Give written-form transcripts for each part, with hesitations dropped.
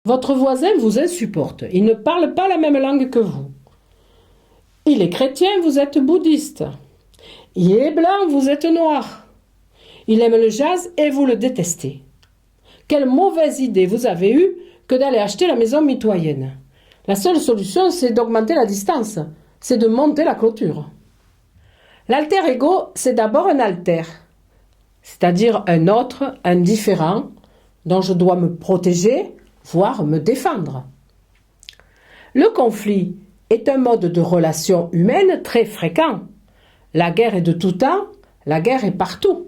Votre voisin vous insupporte. Il ne parle pas la même langue que vous. Il est chrétien, vous êtes bouddhiste. Il est blanc, vous êtes noir. Il aime le jazz et vous le détestez. Quelle mauvaise idée vous avez eue que d'aller acheter la maison mitoyenne. La seule solution, c'est d'augmenter la distance. C'est de monter la clôture. L'alter ego, c'est d'abord un alter, c'est-à-dire un autre, un différent, dont je dois me protéger, voire me défendre. Le conflit est un mode de relation humaine très fréquent. La guerre est de tout temps, la guerre est partout.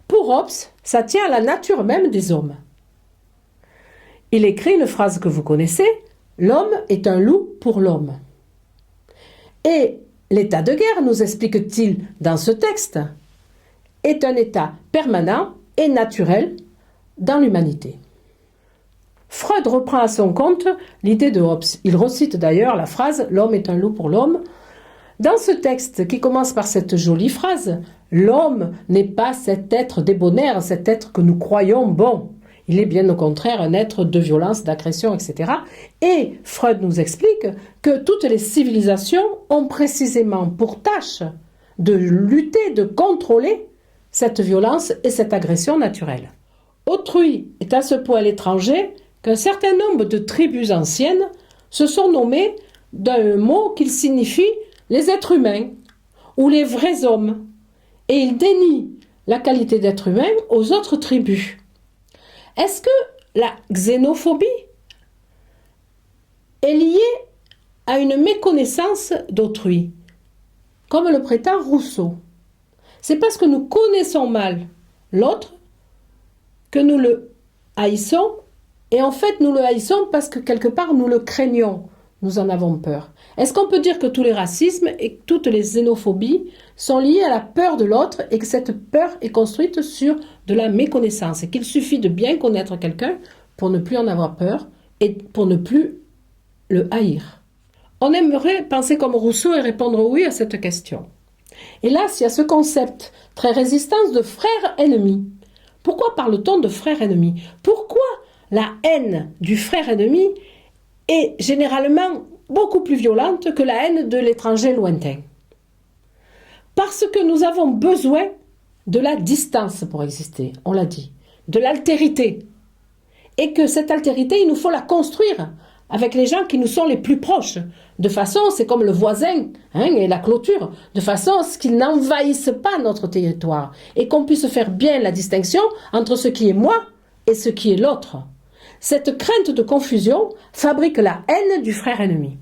Pour Hobbes, ça tient à la nature même des hommes. Il écrit une phrase que vous connaissez, « L'homme est un loup pour l'homme ». Et l'état de guerre, nous explique-t-il dans ce texte, est un état permanent et naturel dans l'humanité. Freud reprend à son compte l'idée de Hobbes. Il recite d'ailleurs la phrase « L'homme est un loup pour l'homme ». Dans ce texte qui commence par cette jolie phrase, l'homme n'est pas cet être débonnaire, cet être que nous croyons bon. Il est bien au contraire un être de violence, d'agression, etc. Et Freud nous explique que toutes les civilisations ont précisément pour tâche de lutter, de contrôler cette violence et cette agression naturelle. Autrui est à ce point l'étranger qu'un certain nombre de tribus anciennes se sont nommées d'un mot qui signifie les êtres humains ou les vrais hommes. Et ils dénient la qualité d'être humain aux autres tribus. Est-ce que la xénophobie est liée à une méconnaissance d'autrui, comme le prétend Rousseau? C'est parce que nous connaissons mal l'autre que nous le haïssons, et en fait nous le haïssons parce que quelque part nous le craignons, nous en avons peur. Est-ce qu'on peut dire que tous les racismes et toutes les xénophobies sont liés à la peur de l'autre et que cette peur est construite sur de la méconnaissance et qu'il suffit de bien connaître quelqu'un pour ne plus en avoir peur et pour ne plus le haïr? On aimerait penser comme Rousseau et répondre oui à cette question. Hélas, il y a ce concept très résistant de frère ennemi. Pourquoi parle-t-on de frère ennemi? Pourquoi la haine du frère ennemi est généralement beaucoup plus violente que la haine de l'étranger lointain? Parce que nous avons besoin de la distance pour exister, on l'a dit, de l'altérité. Et que cette altérité, il nous faut la construire avec les gens qui nous sont les plus proches. De façon, c'est comme le voisin et la clôture, de façon à ce qu'ils n'envahissent pas notre territoire et qu'on puisse faire bien la distinction entre ce qui est moi et ce qui est l'autre. Cette crainte de confusion fabrique la haine du frère ennemi.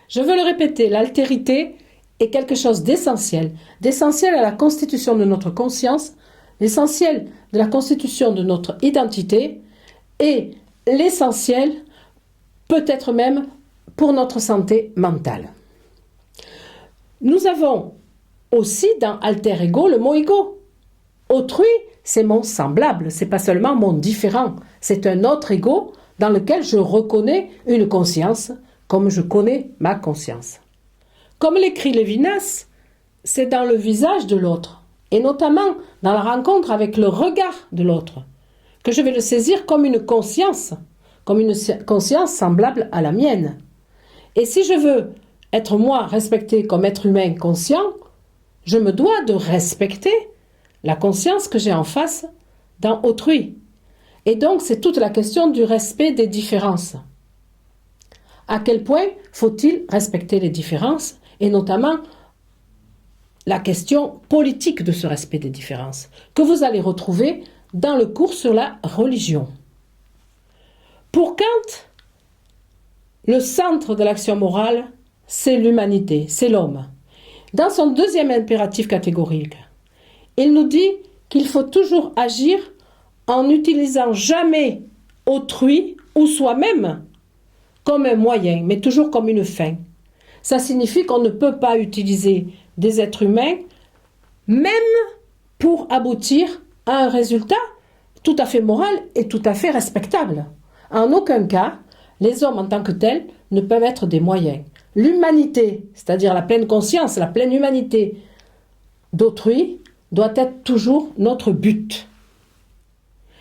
Je veux le répéter, l'altérité est quelque chose d'essentiel à la constitution de notre conscience, l'essentiel de la constitution de notre identité et l'essentiel peut-être même pour notre santé mentale. Nous avons aussi dans alter ego le mot ego. Autrui, c'est mon semblable, c'est pas seulement mon différent, c'est un autre ego dans lequel je reconnais une conscience comme je connais ma conscience. Comme l'écrit Lévinas, c'est dans le visage de l'autre, et notamment dans la rencontre avec le regard de l'autre, que je vais le saisir comme une conscience semblable à la mienne. Et si je veux être moi respecté comme être humain conscient, je me dois de respecter la conscience que j'ai en face dans autrui. Et donc c'est toute la question du respect des différences. À quel point faut-il respecter les différences, et notamment la question politique de ce respect des différences, que vous allez retrouver dans le cours sur la religion. Pour Kant, le centre de l'action morale, c'est l'humanité, c'est l'homme. Dans son deuxième impératif catégorique, il nous dit qu'il faut toujours agir en n'utilisant jamais autrui ou soi-même comme un moyen, mais toujours comme une fin. Ça signifie qu'on ne peut pas utiliser des êtres humains, même pour aboutir à un résultat tout à fait moral et tout à fait respectable. En aucun cas, les hommes en tant que tels ne peuvent être des moyens. L'humanité, c'est-à-dire la pleine conscience, la pleine humanité d'autrui, doit être toujours notre but.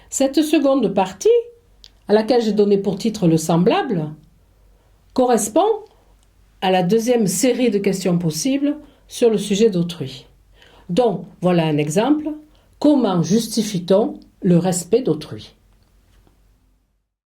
Cette seconde partie à laquelle j'ai donné pour titre le semblable, correspond à la deuxième série de questions possibles sur le sujet d'autrui. Donc, voilà un exemple. Comment justifie-t-on le respect d'autrui ?